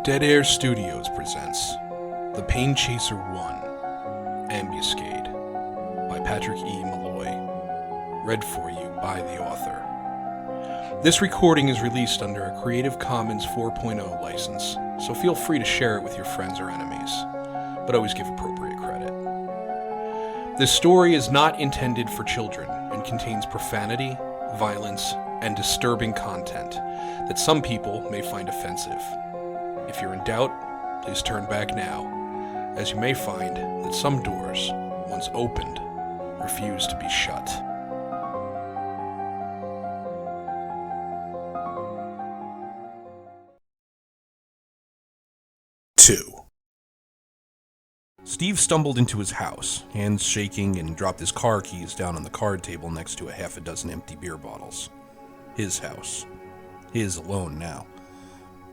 Dead Air Studios presents The Pain Chaser 1, Ambuscade, by Patrick E. Malloy, read for you by the author. This recording is released under a Creative Commons 4.0 license, so feel free to share it with your friends or enemies, but always give appropriate credit. This story is not intended for children and contains profanity, violence, and disturbing content that some people may find offensive. If you're in doubt, please turn back now, as you may find that some doors, once opened, refuse to be shut. Two. Steve stumbled into his house, hands shaking, and dropped his car keys down on the card table next to a half a dozen empty beer bottles. His house. His alone now.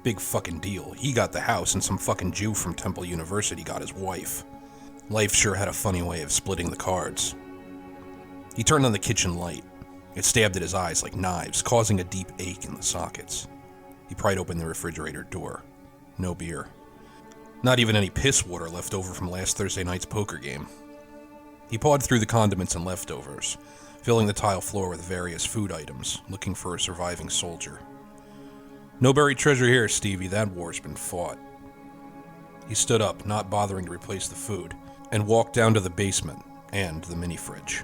Big fucking deal. He got the house and some fucking Jew from Temple University got his wife. Life sure had a funny way of splitting the cards. He turned on the kitchen light. It stabbed at his eyes like knives, causing a deep ache in the sockets. He pried open the refrigerator door. No beer. Not even any piss water left over from last Thursday night's poker game. He pawed through the condiments and leftovers, filling the tile floor with various food items, looking for a surviving soldier. No buried treasure here, Stevie. That war's been fought. He stood up, not bothering to replace the food, and walked down to the basement and the mini-fridge.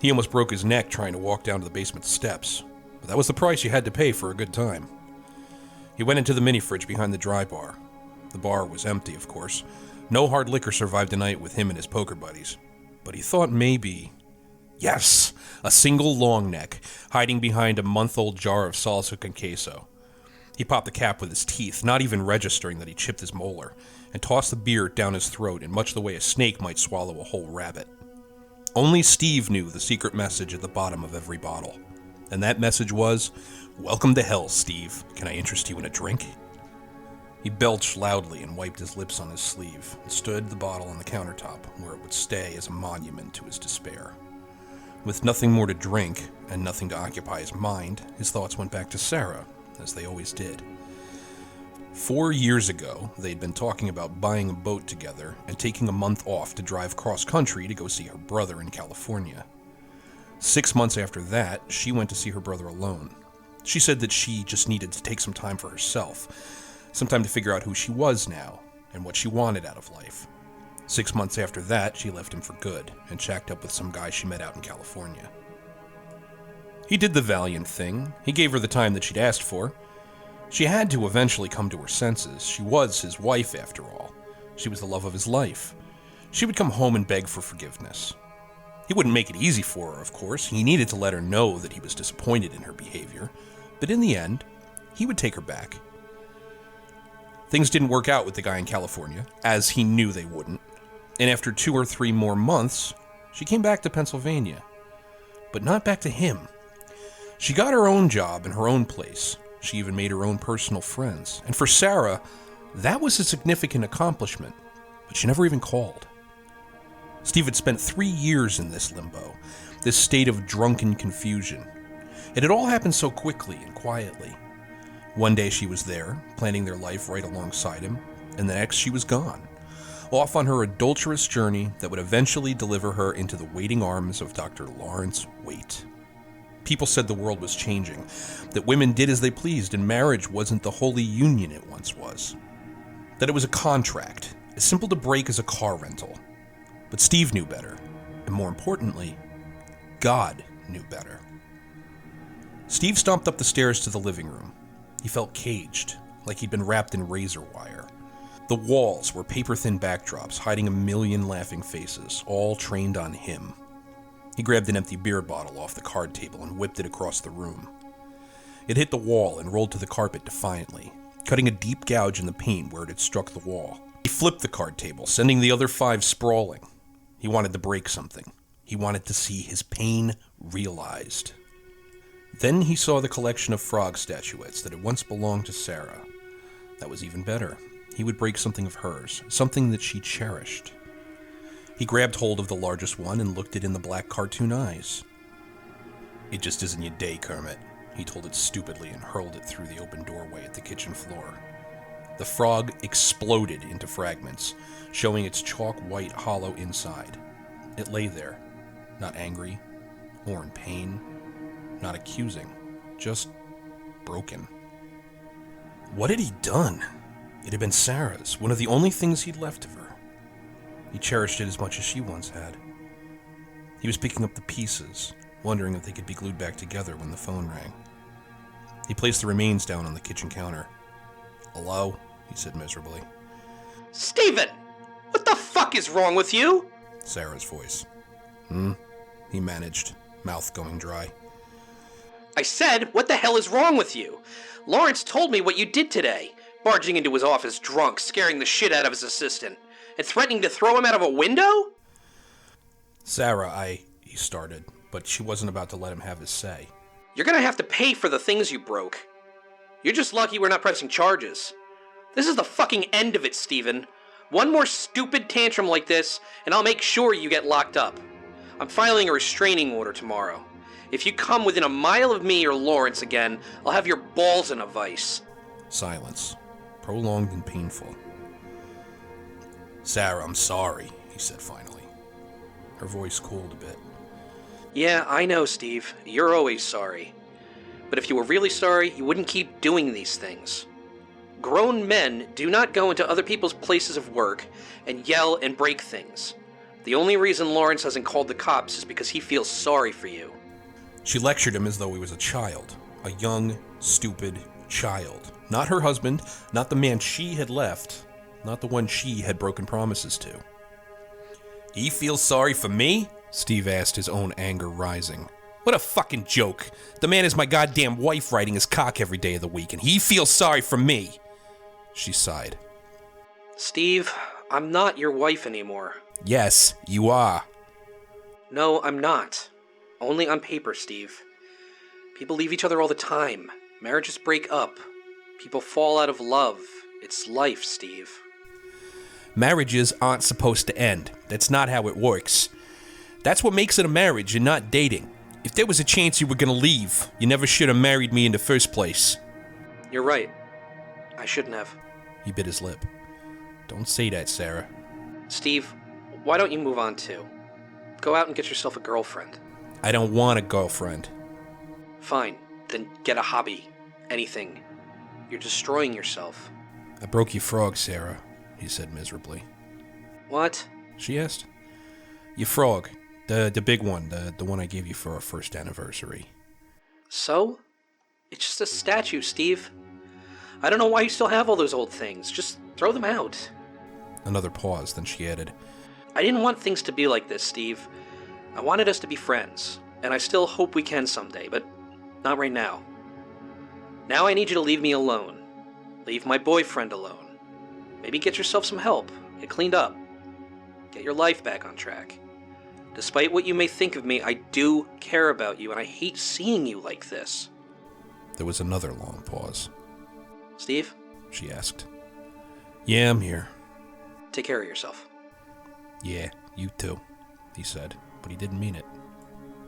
He almost broke his neck trying to walk down to the basement steps, but that was the price you had to pay for a good time. He went into the mini-fridge behind the dry bar. The bar was empty, of course. No hard liquor survived the night with him and his poker buddies, but he thought maybe... Yes! A single long neck, hiding behind a month-old jar of salsa con queso. He popped the cap with his teeth, not even registering that he chipped his molar, and tossed the beer down his throat in much the way a snake might swallow a whole rabbit. Only Steve knew the secret message at the bottom of every bottle. And that message was, "Welcome to hell, Steve. Can I interest you in a drink?" He belched loudly and wiped his lips on his sleeve, and stood the bottle on the countertop, where it would stay as a monument to his despair. With nothing more to drink, and nothing to occupy his mind, his thoughts went back to Sarah, as they always did. 4 years ago, they'd been talking about buying a boat together and taking a month off to drive cross-country to go see her brother in California. 6 months after that, she went to see her brother alone. She said that she just needed to take some time for herself, some time to figure out who she was now and what she wanted out of life. 6 months after that, she left him for good and shacked up with some guy she met out in California. He did the valiant thing. He gave her the time that she'd asked for. She had to eventually come to her senses. She was his wife, after all. She was the love of his life. She would come home and beg for forgiveness. He wouldn't make it easy for her, of course. He needed to let her know that he was disappointed in her behavior. But in the end, he would take her back. Things didn't work out with the guy in California, as he knew they wouldn't. And after 2 or 3 more months, she came back to Pennsylvania. But not back to him. She got her own job in her own place. She even made her own personal friends. And for Sarah, that was a significant accomplishment, but she never even called. Steve had spent 3 years in this limbo, this state of drunken confusion. It had all happened so quickly and quietly. One day she was there, planning their life right alongside him, and the next she was gone, off on her adulterous journey that would eventually deliver her into the waiting arms of Dr. Lawrence Waite. People said the world was changing, that women did as they pleased and marriage wasn't the holy union it once was. That it was a contract, as simple to break as a car rental. But Steve knew better, and more importantly, God knew better. Steve stomped up the stairs to the living room. He felt caged, like he'd been wrapped in razor wire. The walls were paper-thin backdrops hiding a million laughing faces, all trained on him. He grabbed an empty beer bottle off the card table and whipped it across the room. It hit the wall and rolled to the carpet defiantly, cutting a deep gouge in the paint where it had struck the wall. He flipped the card table, sending the other 5 sprawling. He wanted to break something. He wanted to see his pain realized. Then he saw the collection of frog statuettes that had once belonged to Sarah. That was even better. He would break something of hers, something that she cherished. He grabbed hold of the largest one and looked it in the black cartoon eyes. "It just isn't your day, Kermit," he told it stupidly and hurled it through the open doorway at the kitchen floor. The frog exploded into fragments, showing its chalk-white hollow inside. It lay there, not angry or in pain, not accusing, just broken. What had he done? It had been Sarah's, one of the only things he'd left of her. He cherished it as much as she once had. He was picking up the pieces, wondering if they could be glued back together when the phone rang. He placed the remains down on the kitchen counter. "Hello?" he said miserably. "Steven! What the fuck is wrong with you?" Sarah's voice. He managed, mouth going dry. "I said, what the hell is wrong with you? Lawrence told me what you did today, barging into his office drunk, scaring the shit out of his assistant, and threatening to throw him out of a window?" "Sarah, he started, but she wasn't about to let him have his say. "You're gonna have to pay for the things you broke. You're just lucky we're not pressing charges. This is the fucking end of it, Steven. One more stupid tantrum like this, and I'll make sure you get locked up. I'm filing a restraining order tomorrow. If you come within a mile of me or Lawrence again, I'll have your balls in a vice." Silence, prolonged and painful. "Sarah, I'm sorry," he said finally. Her voice cooled a bit. "Yeah, I know, Steve. You're always sorry. But if you were really sorry, you wouldn't keep doing these things. Grown men do not go into other people's places of work and yell and break things. The only reason Lawrence hasn't called the cops is because he feels sorry for you." She lectured him as though he was a child. A young, stupid child. Not her husband, not the man she had left, not the one she had broken promises to. "He feels sorry for me?" Steve asked, his own anger rising. "What a fucking joke. The man is my goddamn wife riding his cock every day of the week, and he feels sorry for me." She sighed. "Steve, I'm not your wife anymore." "Yes, you are." "No, I'm not. Only on paper, Steve. People leave each other all the time. Marriages break up. People fall out of love. It's life, Steve." "Marriages aren't supposed to end. That's not how it works. That's what makes it a marriage and not dating. If there was a chance you were gonna leave, you never should have married me in the first place." "You're right. I shouldn't have." He bit his lip. "Don't say that, Sarah." "Steve, why don't you move on too? Go out and get yourself a girlfriend." "I don't want a girlfriend." "Fine, then get a hobby. Anything. You're destroying yourself." "I broke your frog, Sarah," he said miserably. "What?" She asked. "Your frog. The big one. The one I gave you for our first anniversary." "So? It's just a statue, Steve. I don't know why you still have all those old things. Just throw them out." Another pause, then she added, "I didn't want things to be like this, Steve. I wanted us to be friends, and I still hope we can someday, but not right now. Now I need you to leave me alone. Leave my boyfriend alone. Maybe get yourself some help. Get cleaned up. Get your life back on track. Despite what you may think of me, I do care about you, and I hate seeing you like this." There was another long pause. "Steve?" She asked. "Yeah, I'm here." "Take care of yourself." "Yeah, you too," he said, but he didn't mean it.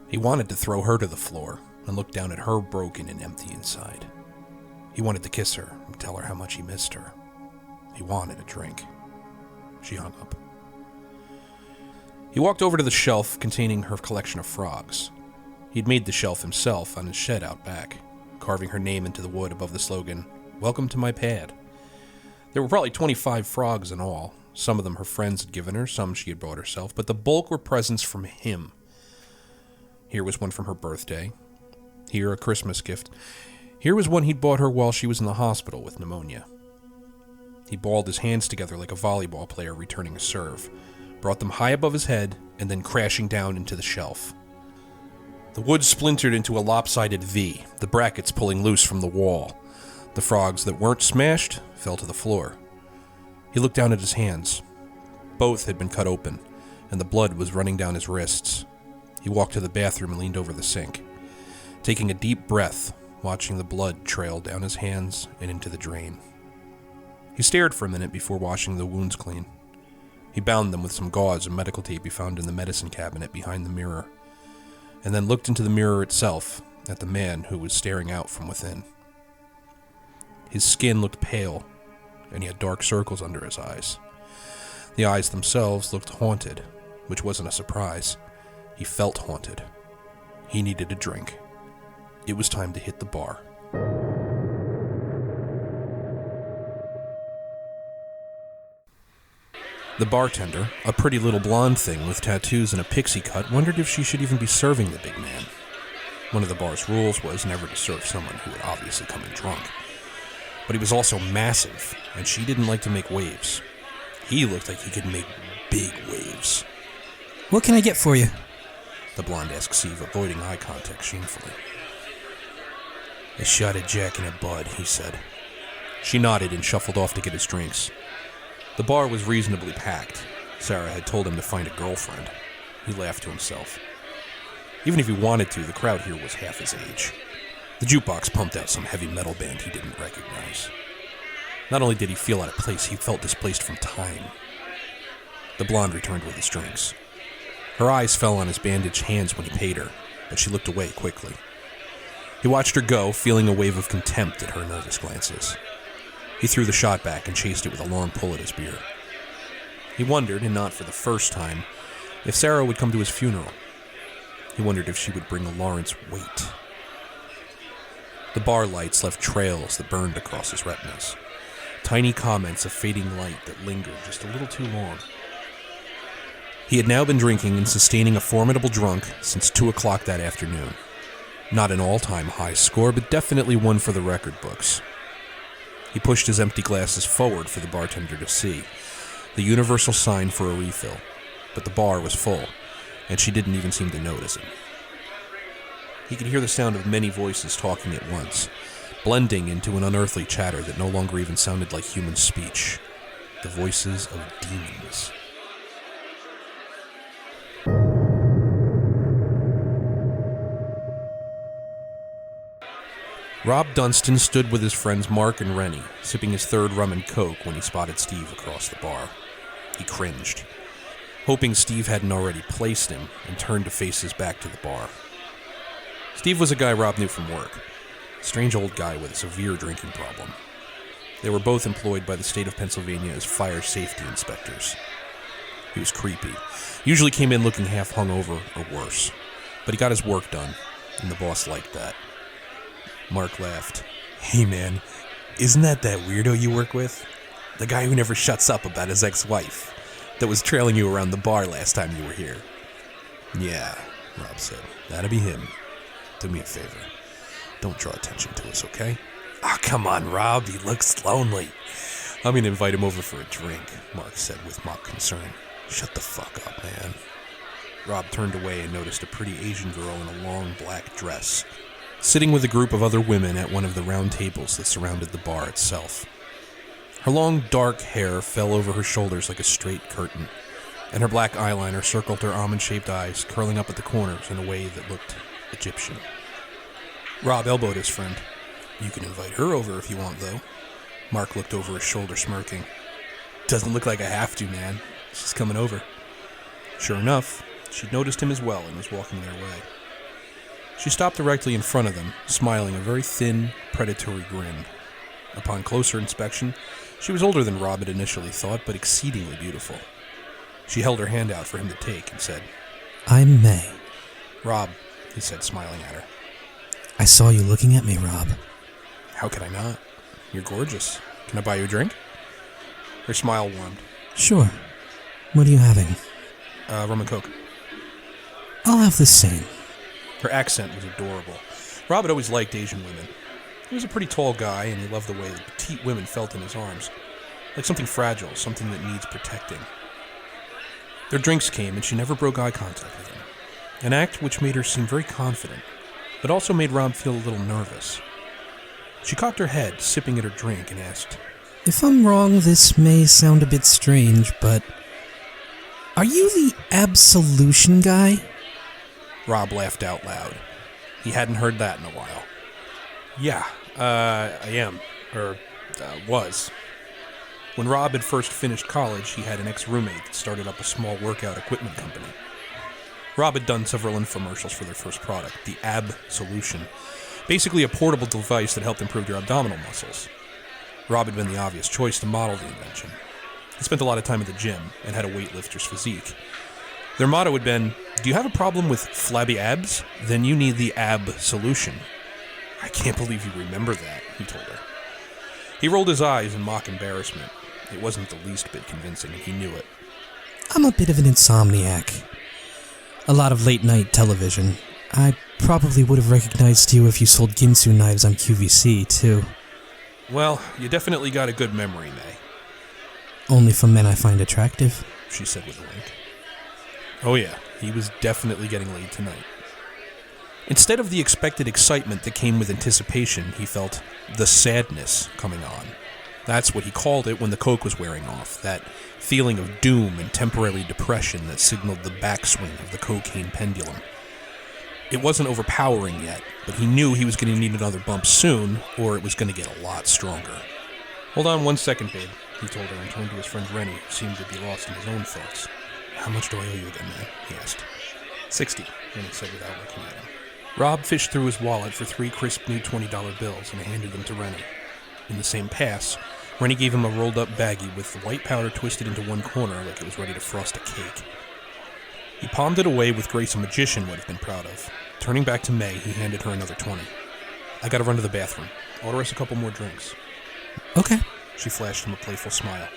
He wanted to throw her to the floor and look down at her broken and empty inside. He wanted to kiss her and tell her how much he missed her. He wanted a drink. She hung up. He walked over to the shelf containing her collection of frogs. He'd made the shelf himself on his shed out back, carving her name into the wood above the slogan, "Welcome to my pad." There were probably 25 frogs in all. Some of them her friends had given her, some she had brought herself, but the bulk were presents from him. Here was one from her birthday. Here a Christmas gift. Here was one he'd bought her while she was in the hospital with pneumonia. He balled his hands together like a volleyball player returning a serve, brought them high above his head, and then crashing down into the shelf. The wood splintered into a lopsided V, the brackets pulling loose from the wall. The frogs that weren't smashed fell to the floor. He looked down at his hands. Both had been cut open, and the blood was running down his wrists. He walked to the bathroom and leaned over the sink, taking a deep breath, watching the blood trail down his hands and into the drain. He stared for a minute before washing the wounds clean. He bound them with some gauze and medical tape he found in the medicine cabinet behind the mirror, and then looked into the mirror itself at the man who was staring out from within. His skin looked pale, and he had dark circles under his eyes. The eyes themselves looked haunted, which wasn't a surprise. He felt haunted. He needed a drink. It was time to hit the bar. The bartender, a pretty little blonde thing with tattoos and a pixie cut, wondered if she should even be serving the big man. One of the bar's rules was never to serve someone who had obviously come in drunk. But he was also massive, and she didn't like to make waves. He looked like he could make big waves. What can I get for you? The blonde asked Steve, avoiding eye contact shamefully. A shot of Jack and a Bud, he said. She nodded and shuffled off to get his drinks. The bar was reasonably packed. Sarah had told him to find a girlfriend. He laughed to himself. Even if he wanted to, the crowd here was half his age. The jukebox pumped out some heavy metal band he didn't recognize. Not only did he feel out of place, he felt displaced from time. The blonde returned with his drinks. Her eyes fell on his bandaged hands when he paid her, but she looked away quickly. He watched her go, feeling a wave of contempt at her nervous glances. He threw the shot back and chased it with a long pull at his beer. He wondered, and not for the first time, if Sarah would come to his funeral. He wondered if she would bring a Lawrence Waite. The bar lights left trails that burned across his retinas. Tiny comments of fading light that lingered just a little too long. He had now been drinking and sustaining a formidable drunk since 2 o'clock that afternoon. Not an all-time high score, but definitely one for the record books. He pushed his empty glasses forward for the bartender to see, the universal sign for a refill, but the bar was full, and she didn't even seem to notice it. He could hear the sound of many voices talking at once, blending into an unearthly chatter that no longer even sounded like human speech. The voices of demons. Rob Dunstan stood with his friends Mark and Rennie, sipping his third rum and coke when he spotted Steve across the bar. He cringed, hoping Steve hadn't already placed him, and turned to face his back to the bar. Steve was a guy Rob knew from work. A strange old guy with a severe drinking problem. They were both employed by the state of Pennsylvania as fire safety inspectors. He was creepy. Usually came in looking half hungover or worse. But he got his work done, and the boss liked that. Mark laughed. Hey man, isn't that weirdo you work with? The guy who never shuts up about his ex-wife, that was trailing you around the bar last time you were here. Yeah, Rob said. That'd be him. Do me a favor. Don't draw attention to us, okay? Ah, come on, Rob. He looks lonely. I'm gonna invite him over for a drink, Mark said with mock concern. Shut the fuck up, man. Rob turned away and noticed a pretty Asian girl in a long black dress, sitting with a group of other women at one of the round tables that surrounded the bar itself. Her long, dark hair fell over her shoulders like a straight curtain, and her black eyeliner circled her almond-shaped eyes, curling up at the corners in a way that looked Egyptian. Rob elbowed his friend. You can invite her over if you want, though. Mark looked over his shoulder, smirking. Doesn't look like I have to, man. She's coming over. Sure enough, she'd noticed him as well and was walking their way. She stopped directly in front of them, smiling a very thin, predatory grin. Upon closer inspection, she was older than Rob had initially thought, but exceedingly beautiful. She held her hand out for him to take and said, I'm May. Rob, he said, smiling at her. I saw you looking at me, Rob. How could I not? You're gorgeous. Can I buy you a drink? Her smile warmed. Sure. What are you having? Rum and coke. I'll have the same. Her accent was adorable. Rob had always liked Asian women. He was a pretty tall guy, and he loved the way that petite women felt in his arms. Like something fragile, something that needs protecting. Their drinks came, and she never broke eye contact with him. An act which made her seem very confident, but also made Rob feel a little nervous. She cocked her head, sipping at her drink, and asked, If I'm wrong, this may sound a bit strange, but are you the absolution guy? Rob laughed out loud. He hadn't heard that in a while. Yeah, I am. Was. When Rob had first finished college, he had an ex-roommate that started up a small workout equipment company. Rob had done several infomercials for their first product, the Ab Solution, basically a portable device that helped improve your abdominal muscles. Rob had been the obvious choice to model the invention. He spent a lot of time at the gym and had a weightlifter's physique. Their motto had been, "Do you have a problem with flabby abs? Then you need the ab solution." "I can't believe you remember that," he told her. He rolled his eyes in mock embarrassment. It wasn't the least bit convincing, and he knew it. I'm a bit of an insomniac. A lot of late-night television. I probably would have recognized you if you sold Ginsu knives on QVC, too. "Well, you definitely got a good memory, May," Only for men I find attractive. she said with a wink. Oh yeah, he was definitely getting laid tonight. Instead of the expected excitement that came with anticipation, he felt the sadness coming on. That's what he called it when the coke was wearing off, that feeling of doom and temporary depression that signaled the backswing of the cocaine pendulum. It wasn't overpowering yet, but he knew he was going to need another bump soon, or it was going to get a lot stronger. "Hold on 1 second, babe," he told her and turned to his friend Rennie, who seemed to be lost in his own thoughts. "How much do I owe you again, man?" he asked. 60, Rennie said without looking at him. Rob fished through his wallet for 3 crisp new $20 bills and handed them to Rennie. In the same pass, Rennie gave him a rolled-up baggie with the white powder twisted into one corner like it was ready to frost a cake. He palmed it away with grace a magician would have been proud of. Turning back to May, he handed her another 20. "I gotta run to the bathroom. Order us a couple more drinks." Okay. She flashed him a playful smile.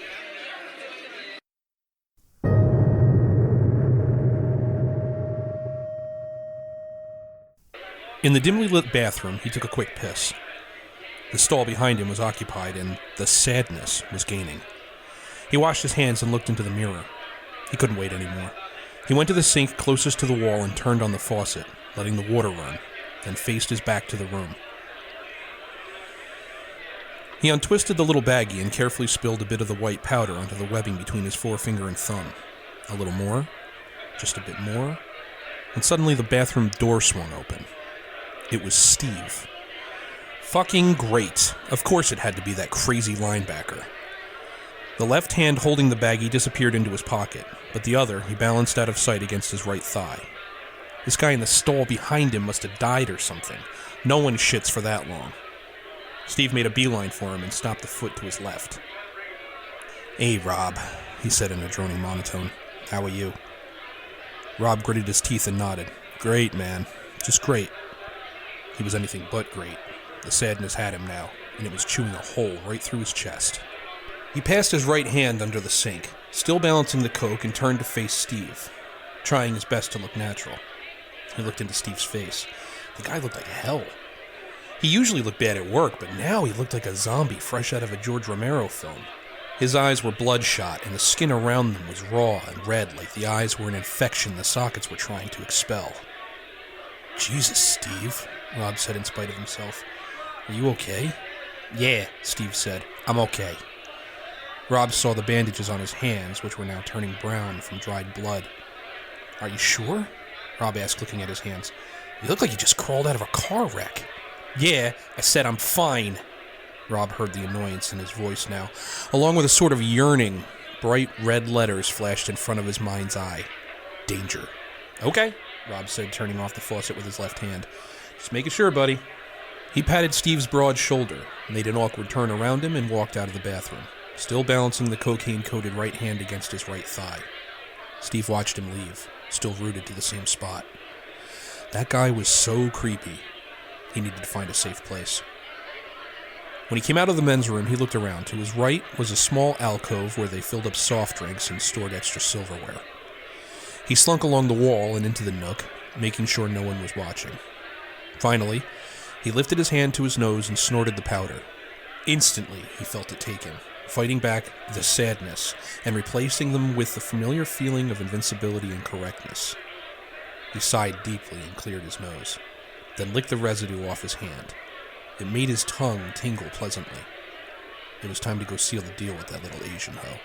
In the dimly lit bathroom, he took a quick piss. The stall behind him was occupied, and the sadness was gaining. He washed his hands and looked into the mirror. He couldn't wait anymore. He went to the sink closest to the wall and turned on the faucet, letting the water run, then faced his back to the room. He untwisted the little baggie and carefully spilled a bit of the white powder onto the webbing between his forefinger and thumb. A little more, just a bit more, and suddenly the bathroom door swung open. It was Steve. Fucking great. Of course it had to be that crazy linebacker. The left hand holding the baggie disappeared into his pocket, but the other he balanced out of sight against his right thigh. This guy in the stall behind him must have died or something. No one shits for that long. Steve made a beeline for him and stopped the foot to his left. "Hey, Rob," he said in a droning monotone. "How are you?" Rob gritted his teeth and nodded. "Great, man. Just great." He was anything but great. The sadness had him now, and it was chewing a hole right through his chest. He passed his right hand under the sink, still balancing the coke, and turned to face Steve, trying his best to look natural. He looked into Steve's face. The guy looked like hell. He usually looked bad at work, but now he looked like a zombie fresh out of a George Romero film. His eyes were bloodshot, and the skin around them was raw and red, like the eyes were an infection the sockets were trying to expel. "Jesus, Steve," Rob said in spite of himself. "Are you okay?" "Yeah," Steve said. "I'm okay." Rob saw the bandages on his hands, which were now turning brown from dried blood. "Are you sure?" Rob asked, looking at his hands. "You look like you just crawled out of a car wreck." "Yeah, I said I'm fine." Rob heard the annoyance in his voice now, along with a sort of yearning. Bright red letters flashed in front of his mind's eye. "Danger." "Okay," Rob said, turning off the faucet with his left hand. "Just making sure, buddy." He patted Steve's broad shoulder, made an awkward turn around him, and walked out of the bathroom, still balancing the cocaine-coated right hand against his right thigh. Steve watched him leave, still rooted to the same spot. That guy was so creepy. He needed to find a safe place. When he came out of the men's room, he looked around. To his right was a small alcove where they filled up soft drinks and stored extra silverware. He slunk along the wall and into the nook, making sure no one was watching. Finally, he lifted his hand to his nose and snorted the powder. Instantly, he felt it take him, fighting back the sadness and replacing them with the familiar feeling of invincibility and correctness. He sighed deeply and cleared his nose, then licked the residue off his hand. It made his tongue tingle pleasantly. It was time to go seal the deal with that little Asian hoe.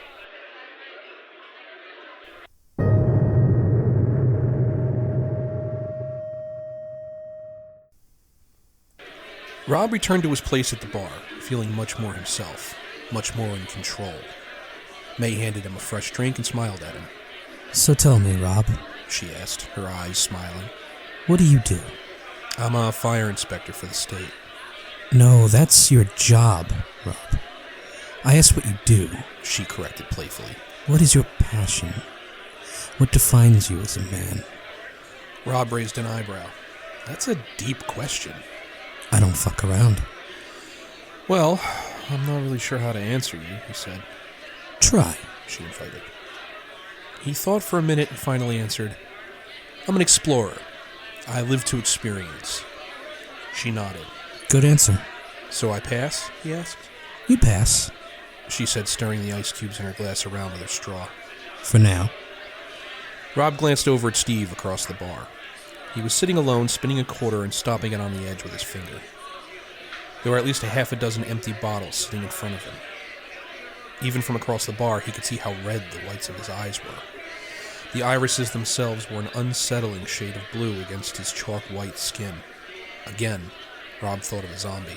Rob returned to his place at the bar, feeling much more himself, much more in control. May handed him a fresh drink and smiled at him. "So tell me, Rob," she asked, her eyes smiling. "what do you do?" "I'm a fire inspector for the state." "No, that's your job, Rob." I asked what you do. She corrected playfully. What is your passion? What defines you as a man? Rob raised an eyebrow. That's a deep question. I don't fuck around. Well, I'm not really sure how to answer you, he said. Try, she invited. He thought for a minute and finally answered, I'm an explorer. I live to experience. She nodded. Good answer. So I pass? He asked. You pass. She said, stirring the ice cubes in her glass around with her straw. For now. Rob glanced over at Steve across the bar. He was sitting alone, spinning a quarter and stomping it on the edge with his finger. There were at least a half a dozen empty bottles sitting in front of him. Even from across the bar, he could see how red the whites of his eyes were. The irises themselves were an unsettling shade of blue against his chalk-white skin. Again, Rob thought of a zombie.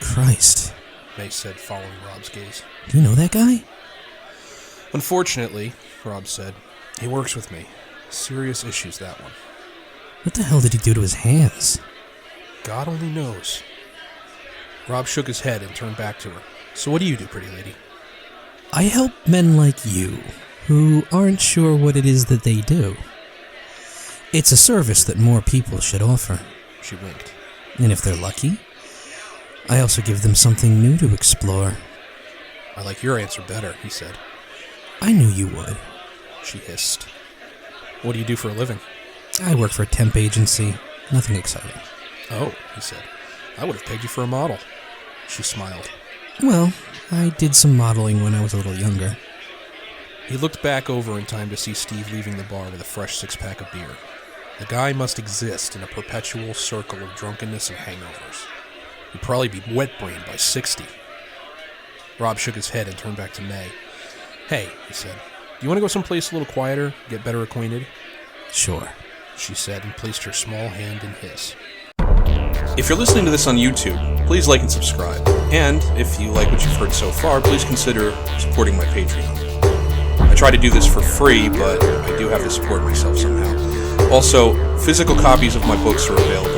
Christ, May said, following Rob's gaze. Do you know that guy? Unfortunately, Rob said, he works with me. Serious issues, that one. What the hell did he do to his hands? God only knows. Rob shook his head and turned back to her. So what do you do, pretty lady? I help men like you, who aren't sure what it is that they do. It's a service that more people should offer. She winked. And if they're lucky, I also give them something new to explore. I like your answer better, he said. I knew you would. She hissed. What do you do for a living? I work for a temp agency. Nothing exciting. Oh, he said. I would have pegged you for a model. She smiled. Well, I did some modeling when I was a little younger. He looked back over in time to see Steve leaving the bar with a fresh six-pack of beer. The guy must exist in a perpetual circle of drunkenness and hangovers. He'd probably be wet-brained by 60. Rob shook his head and turned back to May. Hey, he said, do you want to go someplace a little quieter, get better acquainted? Sure, she said and placed her small hand in his. If you're listening to this on YouTube, please like and subscribe. And if you like what you've heard so far, please consider supporting my Patreon. I try to do this for free, but I do have to support myself somehow. Also, physical copies of my books are available